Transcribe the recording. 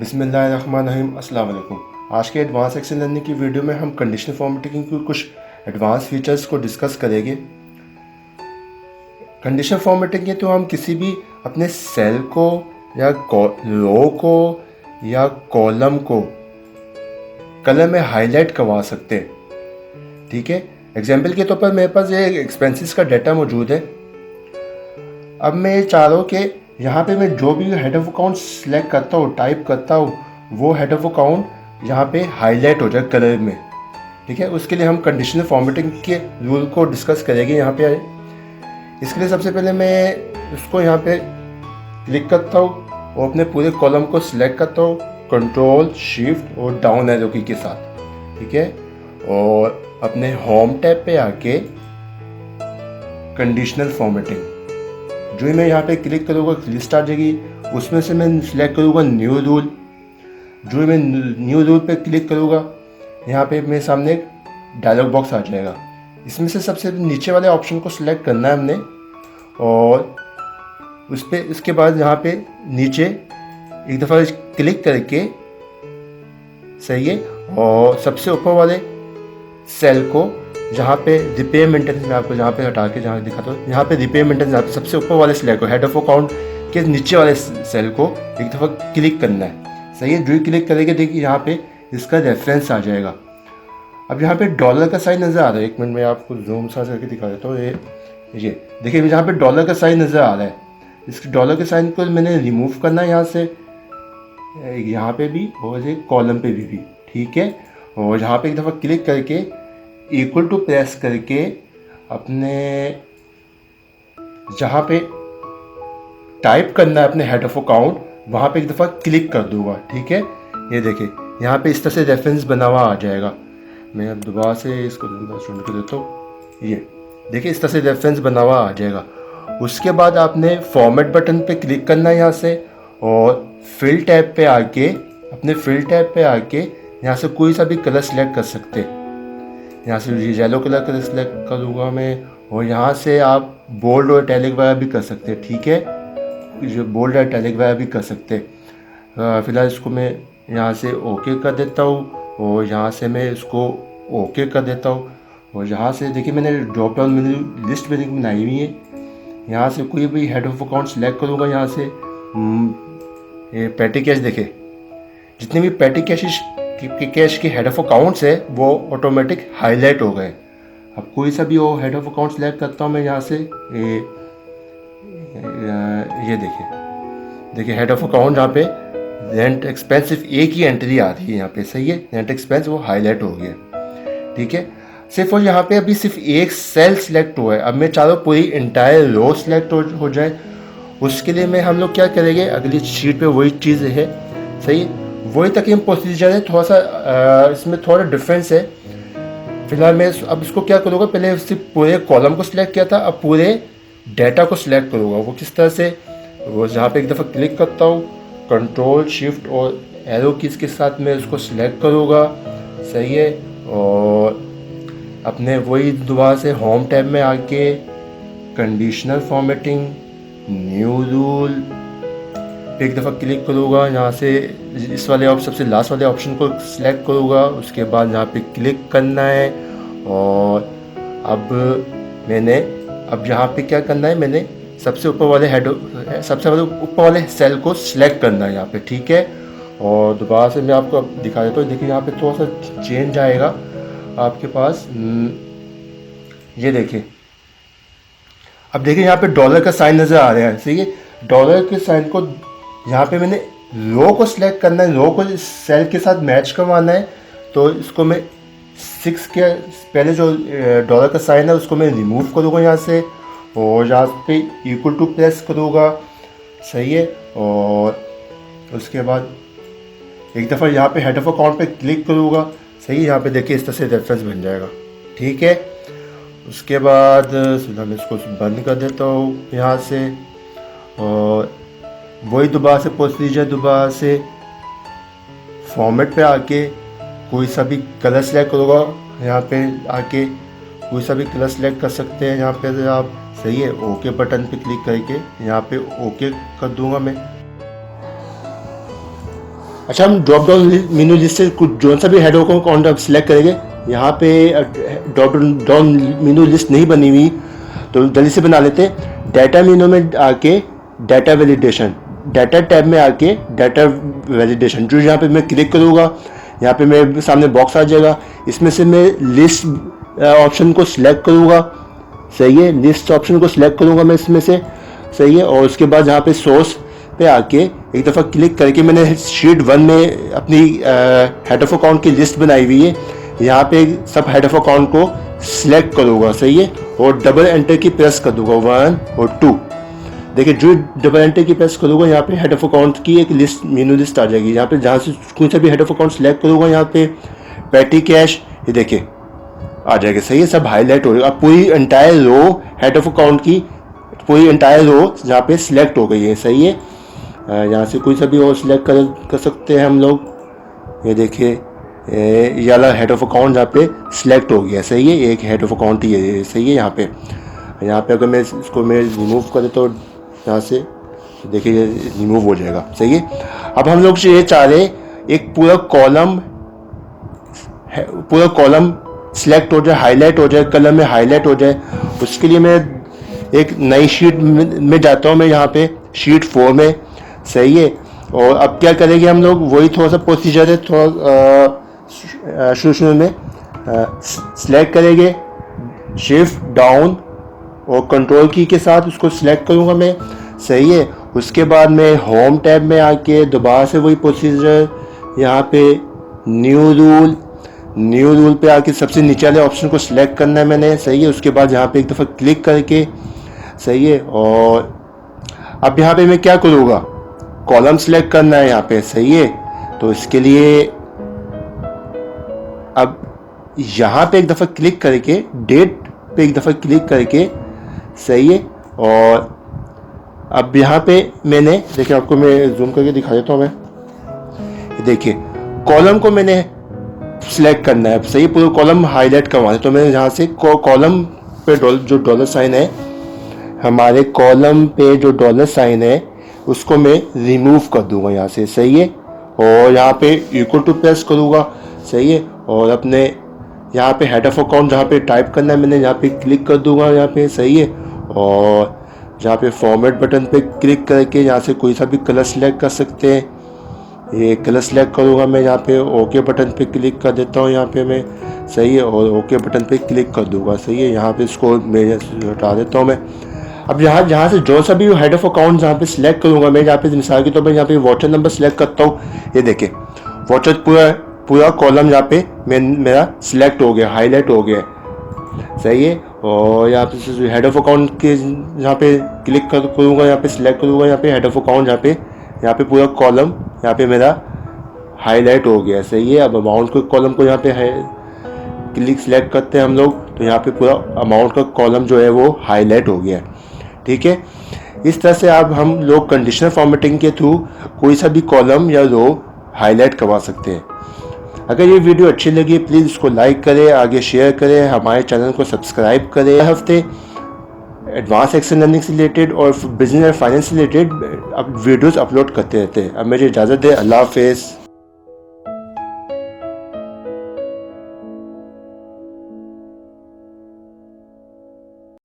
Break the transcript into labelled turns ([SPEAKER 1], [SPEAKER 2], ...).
[SPEAKER 1] बिस्मिल्लाहिर्रहमानिर्रहीम। अस्सलाम वालेकुम। आज के एडवांस एक्सेल लर्निंग की वीडियो में हम कंडीशनल फॉर्मेटिंग के कुछ एडवांस फीचर्स को डिस्कस करेंगे। कंडीशनल फॉर्मेटिंग के तो हम किसी भी अपने सेल को या रो को या कॉलम को कलर में हाईलाइट करवा सकते हैं। ठीक है, एग्जाम्पल के तौर पर मेरे पास ये एक्सपेंसेस का डाटा मौजूद है। अब मैं चाह रहा हूँ कि यहाँ पे मैं जो भी हेड ऑफ अकाउंट सेलेक्ट करता हूँ, टाइप करता हूँ, वो हेड ऑफ अकाउंट यहाँ पे हाईलाइट हो जाए कलर में। ठीक है, उसके लिए हम कंडीशनल फॉर्मेटिंग के रूल को डिस्कस करेंगे यहाँ पे। इसके लिए सबसे पहले मैं उसको यहाँ पे क्लिक करता हूँ और अपने पूरे कॉलम को सिलेक्ट करता हूँ कंट्रोल शिफ्ट और डाउन एरो की के साथ। ठीक है, और अपने होम टैब पे आके कंडीशनल फॉर्मेटिंग जो ही मैं यहाँ पे क्लिक करूँगा लिस्ट आ जाएगी। उसमें से मैं सिलेक्ट करूँगा न्यू रूल। जो ही मैं न्यू रूल पे क्लिक करूँगा यहाँ पे मेरे सामने एक डायलॉग बॉक्स आ जाएगा। इसमें से सबसे नीचे वाले ऑप्शन को सिलेक्ट करना है हमने और उस पर इसके बाद यहाँ पे नीचे एक दफ़ा क्लिक करके सही है, और सबसे ऊपर वाले सेल को जहाँ पे रिपेयर मेंटेनेंस में आपको जहाँ पे हटा के जहाँ दिखाता हूँ, यहाँ पे रिपेयर मेंटेनेंस यहाँ पे सबसे ऊपर वाले सेल को हेड ऑफ अकाउंट के नीचे वाले सेल को एक दफ़ा क्लिक करना है। सही है, जो ही क्लिक करेंगे देखिए यहाँ पे इसका रेफरेंस आ जाएगा। अब यहाँ पे डॉलर का साइन नज़र आ रहा है। एक मिनट में आपको जूम सा करके दिखा देता हूँ। ये देखिए यहाँ पे डॉलर का साइन नज़र आ रहा है। इस डॉलर के साइन को मैंने रिमूव करना है यहाँ से, यहाँ पे भी और एक कॉलम पे भी। ठीक है, और यहाँ पे एक दफ़ा क्लिक करके इक्वल टू प्रेस करके अपने जहाँ पे टाइप करना है अपने हेड ऑफ अकाउंट वहाँ पे एक दफ़ा क्लिक कर दूंगा। ठीक है, ये देखिए यहाँ पे इस तरह से रेफरेंस बना हुआ आ जाएगा। मैं अब दोबारा से इसको शुरू कर देता हूँ। ये देखिए इस तरह से रेफरेंस बना हुआ आ जाएगा। उसके बाद आपने फॉर्मेट बटन पे क्लिक करना है यहाँ से, और फिल टैब पे आके अपने फिल टैब पे आके यहाँ से कोई सा भी कलर सेलेक्ट कर सकते हैं। यहाँ से येलो कलर का सिलेक्ट करूँगा मैं, और यहाँ से आप बोल्ड और इटैलिक वगैरह भी कर सकते हैं। ठीक है, जो बोल्ड और इटैलिक वगैरह भी कर सकते हैं। फिलहाल इसको मैं यहाँ से ओके कर देता हूँ, और यहाँ से मैं इसको ओके कर देता हूँ। और यहाँ से देखिए मैंने ड्रॉप डाउन मेन्यू लिस्ट मैंने बनाई हुई है। यहाँ से कोई भी हेड ऑफ अकाउंट सेलेक्ट करूँगा। यहाँ से ये पेटी कैश देखे, जितने भी पेटी कैश के हेड ऑफ अकाउंट्स है वो ऑटोमेटिक हाईलाइट हो गए। अब कोई सा भी वो हेड ऑफ अकाउंट सेलेक्ट करता हूँ मैं यहाँ से, ये देखिए हेड ऑफ अकाउंट यहाँ पे रेंट एक्सपेंस सिर्फ एक ही एंट्री आ रही है यहाँ पे। सही है, रेंट एक्सपेंस वो हाईलाइट हो गया। ठीक है, सिर्फ और यहाँ पे अभी सिर्फ एक सेल सिलेक्ट हुआ है। अब मैं चाह रहा हूँ पूरी इंटायर रो सिलेक्ट हो जाए। उसके लिए मैं हम लोग क्या करेंगे, अगली शीट पे वही चीज़ है। सही है, वही तक हम प्रोसीजर है, थोड़ा सा इसमें थोड़ा डिफरेंस है। फिलहाल मैं अब इसको क्या करूँगा, पहले सिर्फ पूरे कॉलम को सिलेक्ट किया था, अब पूरे डाटा को सिलेक्ट करूँगा। वो किस तरह से, वो जहाँ पे एक दफ़ा क्लिक करता हूँ कंट्रोल शिफ्ट और एरो कीज के साथ मैं उसको सिलेक्ट करूँगा। सही है, और अपने वही दोबारा से होम टैब में आके कंडीशनल फॉर्मेटिंग न्यू रूल एक दफ़ा क्लिक करूँगा। यहाँ से इस वाले सबसे लास्ट वाले ऑप्शन को सिलेक्ट करूँगा। उसके बाद यहाँ पे क्लिक करना है, और अब यहाँ पे क्या करना है, मैंने सबसे ऊपर वाले सेल को सिलेक्ट करना है यहाँ पे। ठीक है, और दोबारा से मैं आपको दिखा देता हूँ। देखिए यहाँ पे थोड़ा सा चेंज आएगा आपके पास। ये देखिए, अब देखिए यहाँ पे डॉलर का साइन नज़र आ रहा है। सही है, डॉलर के साइन को यहाँ पे मैंने रो को सिलेक्ट करना है, रो को इस सेल के साथ मैच करवाना है। तो इसको मैं 6 के पहले जो डॉलर का साइन है उसको मैं रिमूव करूँगा यहाँ से, और यहाँ पे इक्वल टू प्रेस करूँगा। सही है, और उसके बाद एक दफ़ा यहाँ पे हेड ऑफ अकाउंट पे क्लिक करूँगा। सही है, यहाँ पे देखिए इस तरह से रेफरेंस बन जाएगा। ठीक है, उसके बाद मैं इसको बंद कर देता हूँ यहाँ से, और वही दोबारा से प्रोसीजर दोबारा से फॉर्मेट पे आके कोई सा भी कलर सेलेक्ट करूँगा। यहाँ पे आके कोई सा भी कलर सेलेक्ट कर सकते हैं यहाँ पे आप। सही है, ओके बटन पे क्लिक करके यहाँ पे ओके कर दूँगा मैं। अच्छा, हम ड्रॉप डाउन मेनू लिस्ट से कुछ जो सा भी हेड को अकाउंट आप सिलेक्ट करेंगे। यहाँ पे ड्रॉप डाउन मेनू लिस्ट नहीं बनी हुई, तो जल्दी से बना लेते हैं। डाटा मेनू में आके डाटा वैलिडेशन, डाटा टैब में आके डाटा वैलिडेशन, जो यहाँ पे मैं क्लिक करूँगा यहाँ पे मेरे सामने बॉक्स आ जाएगा। इसमें से मैं लिस्ट ऑप्शन को सिलेक्ट करूँगा, सही है। लिस्ट ऑप्शन को सिलेक्ट करूँगा मैं इसमें से, सही है। और उसके बाद यहाँ पे सोर्स पे आके एक दफ़ा क्लिक करके मैंने शीट 1 में अपनी हेड ऑफ अकाउंट की लिस्ट बनाई हुई है। यहाँ पे सब हेड ऑफ अकाउंट को सिलेक्ट करूँगा, सही है। और डबल एंटर की प्रेस कर दूँगा 1 और 2। देखिए जो डबल एंटर की प्रेस करूँगा यहाँ पे हेड ऑफ अकाउंट की एक लिस्ट, मेनू लिस्ट आ जाएगी। यहाँ पे जहाँ से कोई सा भी हेड ऑफ अकाउंट सिलेक्ट करूँगा यहाँ पे पेटी कैश, ये देखिए आ जाएगा, सही है। सब हाईलाइट हो जाएगा। अब पूरी entire row head of account की, पूरी एंटायर रो यहाँ पे सिलेक्ट हो गई है, सही है। यहाँ से कोई सा भी और सिलेक्ट कर सकते हैं हम लोग। ये देखिए ये वाला हेड ऑफ अकाउंट यहाँ पे सिलेक्ट हो गया, सही है। एक हेड ऑफ अकाउंट ही है, सही है। यहाँ पे अगर मैं इसको मैं रिमूव कर देता हूँ यहाँ से, देखिए ये रिमूव हो जाएगा, सही है। अब हम लोग ये चाह रहे एक पूरा कॉलम सिलेक्ट हो जाए, हाईलाइट हो जाए, कलर में हाईलाइट हो जाए। उसके लिए मैं एक नई शीट में जाता हूँ, मैं यहाँ पे शीट 4 में, सही है। और अब क्या करेंगे हम लोग, वही थोड़ा सा प्रोसीजर है, थोड़ा शुरू में सिलेक्ट करेंगे शिफ्ट डाउन और कंट्रोल की के साथ उसको सिलेक्ट करूँगा मैं, सही है। उसके बाद मैं होम टैब में आके दोबारा से वही प्रोसीजर, यहाँ पे न्यू रूल पे आके सबसे नीचे वाले ऑप्शन को सिलेक्ट करना है मैंने, सही है। उसके बाद यहाँ पे एक दफ़ा क्लिक करके, सही है। और अब यहाँ पे मैं क्या करूँगा, कॉलम सिलेक्ट करना है यहाँ पे, सही है। तो इसके लिए अब यहाँ पे एक दफ़ा क्लिक करके डेट पे एक दफ़ा क्लिक करके, सही है। और अब यहाँ पे मैंने देखिए, आपको मैं जूम करके दिखा देता हूँ। मैं देखिए कॉलम को मैंने सिलेक्ट करना है, सही, पूरा कॉलम हाईलाइट करवाना है। तो मैं यहाँ से कॉलम पे जो डॉलर साइन है, हमारे कॉलम पे जो डॉलर साइन है उसको मैं रिमूव कर दूंगा यहाँ से, सही है। और यहाँ पे इक्वल टू प्रेस करूँगा, सही है। और अपने यहाँ पे हेड ऑफ अकाउंट जहाँ पे टाइप करना है मैंने यहाँ पे क्लिक कर दूंगा यहाँ पे, सही है। और यहाँ पे फॉर्मेट बटन पे क्लिक करके यहाँ से कोई सा भी कलर सिलेक्ट कर सकते हैं। ये कलर सिलेक्ट करूँगा मैं, यहाँ पे ओके बटन पे क्लिक कर देता हूँ यहाँ पे मैं, सही है। और ओके बटन पे क्लिक कर दूँगा, सही है। यहाँ पे इसको मैं हटा देता हूँ मैं। अब जहाँ से जो सा भी हेड ऑफ अकाउंट जहाँ पे सिलेक्ट करूँगा मैं, यहाँ पे मिसाल के तौर पर यहाँ पे वाचर नंबर सिलेक्ट करता हूँ। ये देखिए वाचर पूरा कॉलम यहाँ पे मेरा सिलेक्ट हो गया, हाईलाइट हो गया, सही है। और यहाँ पे हेड ऑफ अकाउंट के यहाँ पे क्लिक करूँगा, यहाँ पे सिलेक्ट करूँगा, यहाँ पे हेड ऑफ अकाउंट यहाँ पे पूरा कॉलम यहाँ पे मेरा हाईलाइट हो गया, सही है। अब अमाउंट के कॉलम को यहाँ पे है क्लिक सिलेक्ट करते हैं हम लोग, तो यहाँ पे पूरा अमाउंट का कॉलम जो है वो हाईलाइट हो गया, ठीक है। इस तरह से आप हम लोग कंडीशनल फॉर्मेटिंग के थ्रू कोई सा भी कॉलम या रो हाईलाइट करवा सकते हैं। अगर ये वीडियो अच्छी लगी प्लीज़ इसको लाइक करें, आगे शेयर करें, हमारे चैनल को सब्सक्राइब करें। हर हफ्ते एडवांस एक्सेल लर्निंग से रिलेटेड और बिजनेस और फाइनेंस से रिलेटेड वीडियोस अपलोड करते रहते हैं। अब मुझे इजाज़त दें, अल्लाह हाफिज़।